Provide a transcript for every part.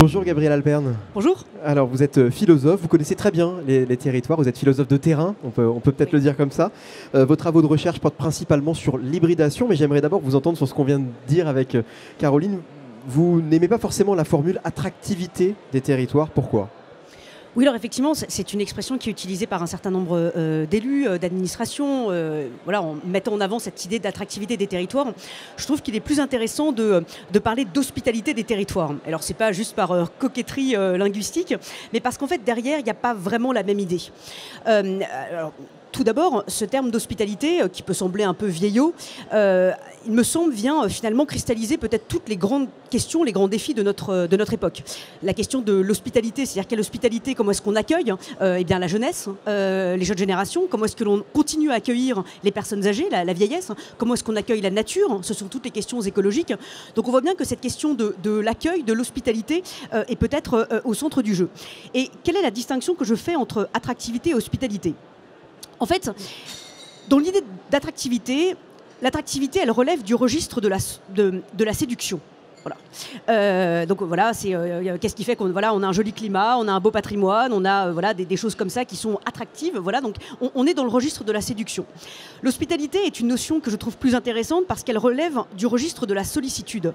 Bonjour Gabriel Alperne. Bonjour. Alors vous êtes philosophe, vous connaissez très bien les territoires, vous êtes philosophe de terrain, on peut peut-être le dire comme ça. Vos travaux de recherche portent principalement sur l'hybridation, mais j'aimerais d'abord vous entendre sur ce qu'on vient de dire avec Caroline. Vous n'aimez pas forcément la formule attractivité des territoires, pourquoi ? Oui, alors effectivement, c'est une expression qui est utilisée par un certain nombre d'élus, d'administrations, voilà, en mettant en avant cette idée d'attractivité des territoires. Je trouve qu'il est plus intéressant de parler d'hospitalité des territoires. Alors, c'est pas juste par coquetterie linguistique, mais parce qu'en fait, derrière, il n'y a pas vraiment la même idée. Tout d'abord, ce terme d'hospitalité, qui peut sembler un peu vieillot, il me semble, vient finalement cristalliser peut-être toutes les grandes questions, les grands défis de notre époque. La question de l'hospitalité, c'est-à-dire quelle hospitalité, comment est-ce qu'on accueille eh bien, la jeunesse, les jeunes générations, comment est-ce que l'on continue à accueillir les personnes âgées, la vieillesse, comment est-ce qu'on accueille la nature, ce sont toutes les questions écologiques. Donc on voit bien que cette question de l'accueil, de l'hospitalité est peut-être au centre du jeu. Et quelle est la distinction que je fais entre attractivité et hospitalité ? En fait, dans l'idée d'attractivité, l'attractivité, elle relève du registre de la séduction. Voilà. Donc voilà, qu'est-ce qui fait qu'on a un joli climat, on a un beau patrimoine, on a des choses comme ça qui sont attractives. Voilà, donc on est dans le registre de la séduction. L'hospitalité est une notion que je trouve plus intéressante parce qu'elle relève du registre de la sollicitude.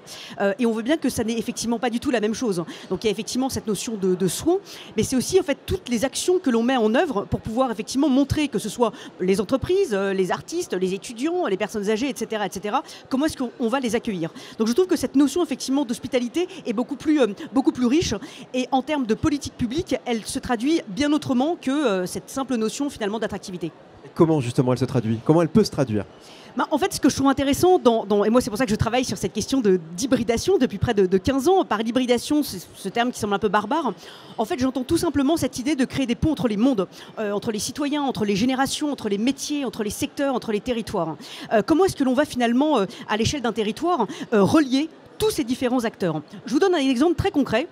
Et on voit bien que ça n'est effectivement pas du tout la même chose. Donc il y a effectivement cette notion de soin, mais c'est aussi en fait toutes les actions que l'on met en œuvre pour pouvoir effectivement montrer que ce soit les entreprises, les artistes, les étudiants, les personnes âgées, etc., comment est-ce qu'on va les accueillir. Donc je trouve que cette notion effectivement d'hospitalité est beaucoup plus riche et en termes de politique publique, elle se traduit bien autrement que cette simple notion finalement d'attractivité. Comment justement elle se traduit ? Comment elle peut se traduire ? En fait, ce que je trouve intéressant, et moi c'est pour ça que je travaille sur cette question d'hybridation depuis près de 15 ans, par l'hybridation, c'est ce terme qui semble un peu barbare, en fait j'entends tout simplement cette idée de créer des ponts entre les mondes, entre les citoyens, entre les générations, entre les métiers, entre les secteurs, entre les territoires. Comment est-ce que l'on va finalement, à l'échelle d'un territoire, relier tous ces différents acteurs. Je vous donne un exemple très concret,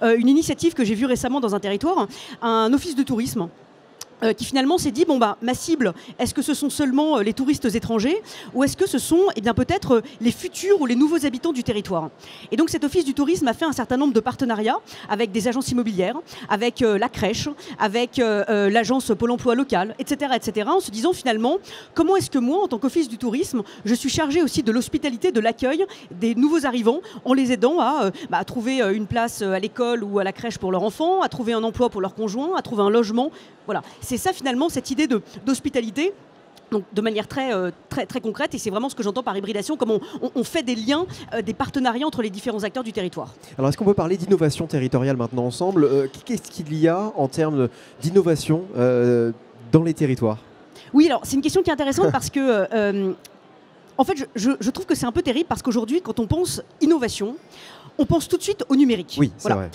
une initiative que j'ai vue récemment dans un territoire, un office de tourisme qui finalement s'est dit, ma cible, est-ce que ce sont seulement les touristes étrangers ou est-ce que ce sont peut-être les futurs ou les nouveaux habitants du territoire ? Et donc cet office du tourisme a fait un certain nombre de partenariats avec des agences immobilières, avec la crèche, avec l'agence Pôle emploi local, etc., en se disant finalement, comment est-ce que moi, en tant qu'office du tourisme, je suis chargé aussi de l'hospitalité, de l'accueil des nouveaux arrivants en les aidant à trouver une place à l'école ou à la crèche pour leurs enfants, à trouver un emploi pour leurs conjoints, à trouver un logement. Voilà, c'est ça finalement cette idée d'hospitalité, donc de manière très concrète, et c'est vraiment ce que j'entends par hybridation, comment on fait des liens, des partenariats entre les différents acteurs du territoire. Alors est-ce qu'on peut parler d'innovation territoriale maintenant ensemble ? Qu'est-ce qu'il y a en termes d'innovation dans les territoires ? Oui, alors c'est une question qui est intéressante parce que en fait je trouve que c'est un peu terrible parce qu'aujourd'hui quand on pense innovation, on pense tout de suite au numérique. Oui, c'est vrai.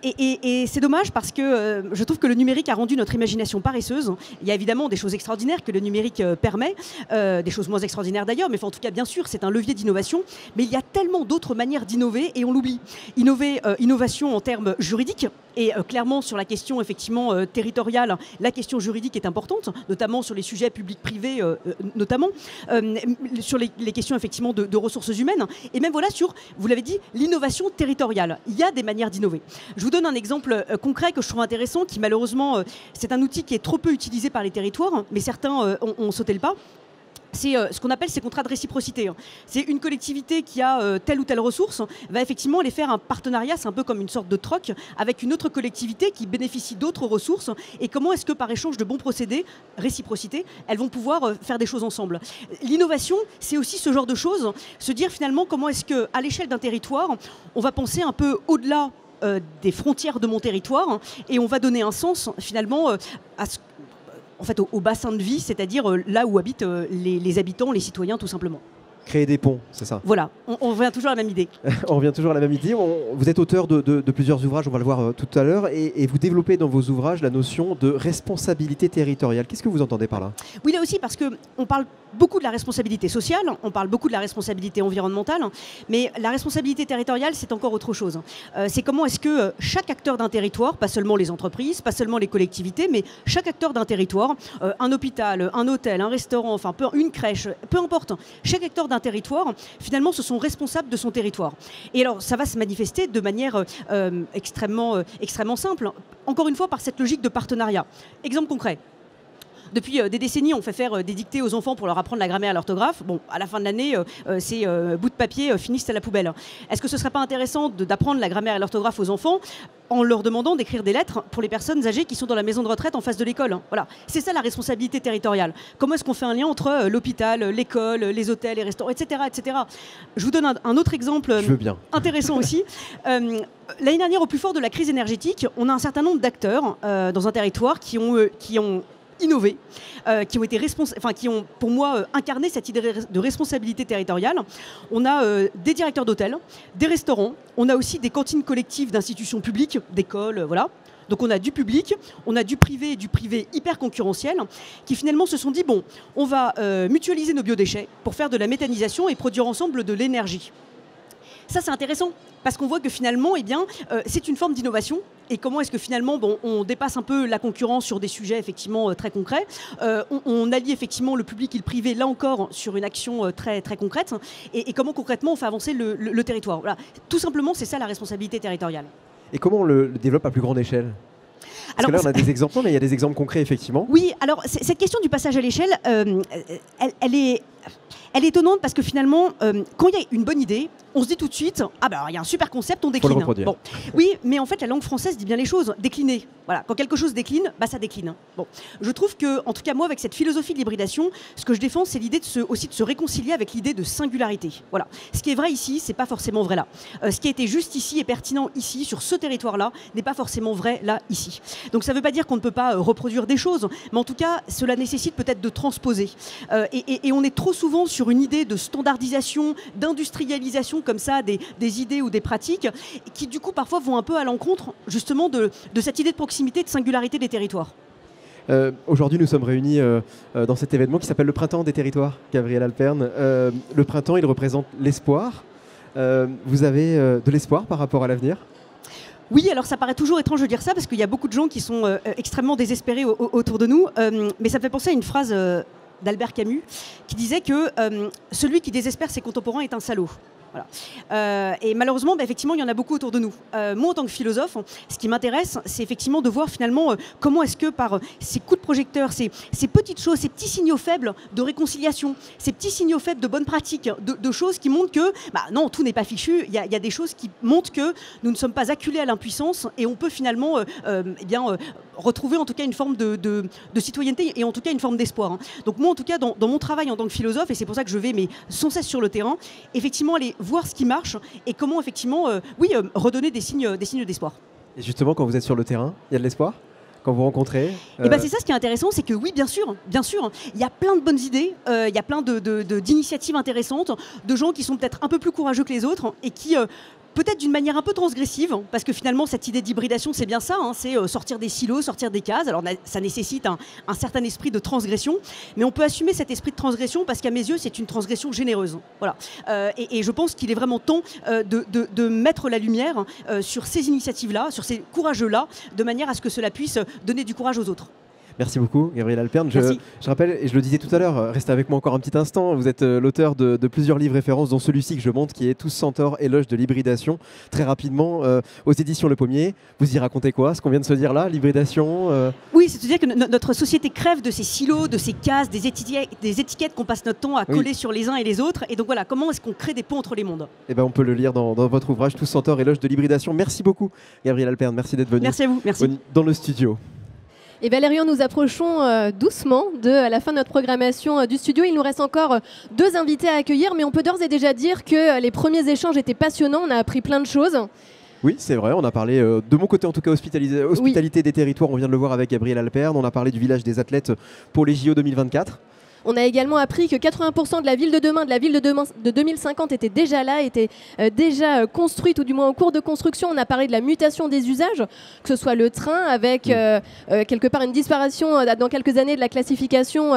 Et c'est dommage parce que je trouve que le numérique a rendu notre imagination paresseuse. Il y a évidemment des choses extraordinaires que le numérique permet, des choses moins extraordinaires d'ailleurs, mais en tout cas, bien sûr, c'est un levier d'innovation. Mais il y a tellement d'autres manières d'innover et on l'oublie. Innovation en termes juridiques. Et clairement, sur la question effectivement territoriale, la question juridique est importante, notamment sur les sujets publics-privés, notamment sur les questions effectivement de ressources humaines. Et même voilà sur, vous l'avez dit, l'innovation territoriale. Il y a des manières d'innover. Je vous donne un exemple concret que je trouve intéressant, qui malheureusement, c'est un outil qui est trop peu utilisé par les territoires, mais certains ont sauté le pas. C'est ce qu'on appelle ces contrats de réciprocité. C'est une collectivité qui a telle ou telle ressource, va effectivement aller faire un partenariat, c'est un peu comme une sorte de troc, avec une autre collectivité qui bénéficie d'autres ressources. Et comment est-ce que par échange de bons procédés, réciprocité, elles vont pouvoir faire des choses ensemble. L'innovation, c'est aussi ce genre de choses, se dire finalement comment est-ce qu'à l'échelle d'un territoire, on va penser un peu au-delà des frontières de mon territoire et on va donner un sens finalement au bassin de vie, c'est-à-dire là où habitent les habitants, les citoyens tout simplement. Créer des ponts, c'est ça. Voilà, on revient toujours à la même idée. On revient toujours à la même idée. Vous êtes auteur de plusieurs ouvrages, on va le voir tout à l'heure, et vous développez dans vos ouvrages la notion de responsabilité territoriale. Qu'est-ce que vous entendez par là ? Oui, là aussi, parce qu'on parle beaucoup de la responsabilité sociale, on parle beaucoup de la responsabilité environnementale, mais la responsabilité territoriale, c'est encore autre chose. C'est comment est-ce que chaque acteur d'un territoire, pas seulement les entreprises, pas seulement les collectivités, mais chaque acteur d'un territoire, un hôpital, un hôtel, un restaurant, une crèche, peu importe, chaque acteur d'un territoire, finalement, se sont responsables de son territoire. Et alors, ça va se manifester de manière extrêmement simple, encore une fois, par cette logique de partenariat. Exemple concret. Depuis des décennies, on fait faire des dictées aux enfants pour leur apprendre la grammaire et l'orthographe. Bon, à la fin de l'année, ces bouts de papier finissent à la poubelle. Est-ce que ce ne serait pas intéressant d'apprendre la grammaire et l'orthographe aux enfants en leur demandant d'écrire des lettres pour les personnes âgées qui sont dans la maison de retraite en face de l'école? Voilà, c'est ça la responsabilité territoriale. Comment est-ce qu'on fait un lien entre l'hôpital, l'école, les hôtels, les restaurants, etc., etc. Je vous donne un autre exemple intéressant aussi. L'année dernière, au plus fort de la crise énergétique, on a un certain nombre d'acteurs dans un territoire qui ont innové, qui ont pour moi incarné cette idée de responsabilité territoriale. On a des directeurs d'hôtels, des restaurants, on a aussi des cantines collectives d'institutions publiques, d'écoles, voilà. Donc on a du public, on a du privé et du privé hyper concurrentiel qui finalement se sont dit bon, on va mutualiser nos biodéchets pour faire de la méthanisation et produire ensemble de l'énergie. Ça, c'est intéressant parce qu'on voit que finalement, c'est une forme d'innovation. Et comment est-ce que finalement, on dépasse un peu la concurrence sur des sujets effectivement très concrets. On allie effectivement le public et le privé, là encore, sur une action très, très concrète. Et comment concrètement on fait avancer le territoire. Voilà. Tout simplement, c'est ça la responsabilité territoriale. Et comment on le développe à plus grande échelle ? Parce que là, on a des exemples, mais il y a des exemples concrets, effectivement. Oui, alors cette question du passage à l'échelle, elle est étonnante parce que finalement, quand il y a une bonne idée, on se dit tout de suite, ah ben il y a un super concept, on décline. Bon. Oui, mais en fait, la langue française dit bien les choses, décliner. Voilà, quand quelque chose décline, ça décline. Bon. Je trouve que, en tout cas moi, avec cette philosophie de l'hybridation, ce que je défends, c'est l'idée aussi de se réconcilier avec l'idée de singularité. Voilà. Ce qui est vrai ici, c'est pas forcément vrai là. Ce qui a été juste ici et pertinent ici, sur ce territoire-là, n'est pas forcément vrai là, ici. Donc ça ne veut pas dire qu'on ne peut pas reproduire des choses, mais en tout cas, cela nécessite peut-être de transposer. Et on est trop souvent sur une idée de standardisation, d'industrialisation comme ça, des idées ou des pratiques, qui du coup parfois vont un peu à l'encontre justement de cette idée de proximité, de singularité des territoires. Aujourd'hui, nous sommes réunis dans cet événement qui s'appelle le Printemps des territoires, Gabrielle Alpern. Le printemps, il représente l'espoir. Vous avez de l'espoir par rapport à l'avenir ? Oui, alors ça paraît toujours étrange de dire ça parce qu'il y a beaucoup de gens qui sont extrêmement désespérés autour de nous, mais ça me fait penser à une phrase d'Albert Camus qui disait que celui qui désespère ses contemporains est un salaud. Voilà. Et malheureusement, effectivement, il y en a beaucoup autour de nous. Moi, en tant que philosophe, ce qui m'intéresse, c'est effectivement de voir finalement comment est-ce que par ces coups de projecteur, ces petites choses, ces petits signaux faibles de réconciliation, ces petits signaux faibles de bonnes pratiques, de choses qui montrent que non, tout n'est pas fichu. Il y a des choses qui montrent que nous ne sommes pas acculés à l'impuissance et on peut finalement retrouver en tout cas une forme de citoyenneté et en tout cas une forme d'espoir. Donc moi, en tout cas, dans mon travail en tant que philosophe, et c'est pour ça que je vais sans cesse sur le terrain, effectivement aller voir ce qui marche et comment effectivement redonner des signes d'espoir. Et justement, quand vous êtes sur le terrain, il y a de l'espoir quand vous rencontrez c'est ça ce qui est intéressant, c'est que oui, bien sûr, il y a plein de bonnes idées, il y a plein d'initiatives intéressantes, de gens qui sont peut-être un peu plus courageux que les autres et qui peut-être d'une manière un peu transgressive, parce que finalement cette idée d'hybridation c'est bien ça, c'est sortir des silos, sortir des cases. Alors ça nécessite un certain esprit de transgression, mais on peut assumer cet esprit de transgression parce qu'à mes yeux c'est une transgression généreuse. Voilà. Et je pense qu'il est vraiment temps de mettre la lumière sur ces initiatives-là, sur ces courageux-là, de manière à ce que cela puisse donner du courage aux autres. Merci beaucoup, Gabrielle Alpern. Je rappelle, et je le disais tout à l'heure, restez avec moi encore un petit instant. Vous êtes l'auteur de plusieurs livres références, dont celui-ci que je montre, qui est Tous Centaures, éloge de l'hybridation. Très rapidement, aux éditions Le Pommier. Vous y racontez quoi, ce qu'on vient de se dire là, l'hybridation Oui, c'est-à-dire que notre société crève de ces silos, de ces cases, des étiquettes qu'on passe notre temps à coller sur les uns et les autres. Et donc voilà, comment est-ce qu'on crée des ponts entre les mondes ? On peut le lire dans votre ouvrage, Tous Centaures, éloge de l'hybridation. Merci beaucoup, Gabrielle Alpern. Merci d'être venue. Merci à vous. Merci. Dans le studio. Et Valérian, nous approchons doucement de la fin de notre programmation du studio. Il nous reste encore 2 invités à accueillir, mais on peut d'ores et déjà dire que les premiers échanges étaient passionnants. On a appris plein de choses. Oui, c'est vrai. On a parlé, de mon côté en tout cas, hospitalité des territoires. On vient de le voir avec Gabrielle Alpern. On a parlé du village des athlètes pour les JO 2024. On a également appris que 80% de la ville de demain, de 2050 était déjà là, était déjà construite, ou du moins en cours de construction. On a parlé de la mutation des usages, que ce soit le train, avec quelque part une disparition dans quelques années de la classification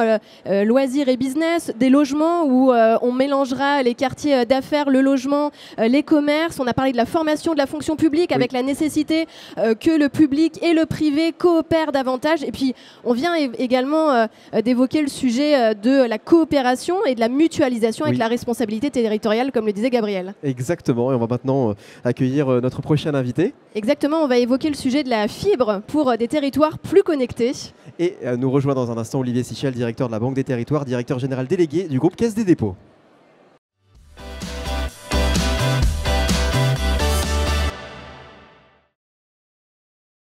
loisirs et business, des logements où on mélangera les quartiers d'affaires, le logement, les commerces. On a parlé de la formation de la fonction publique, avec la nécessité que le public et le privé coopèrent davantage. Et puis, on vient également d'évoquer le sujet de la coopération et de la mutualisation avec la responsabilité territoriale, comme le disait Gabriel. Exactement, et on va maintenant accueillir notre prochain invité. Exactement, on va évoquer le sujet de la fibre pour des territoires plus connectés. Et nous rejoint dans un instant Olivier Sichel, directeur de la Banque des Territoires, directeur général délégué du groupe Caisse des Dépôts.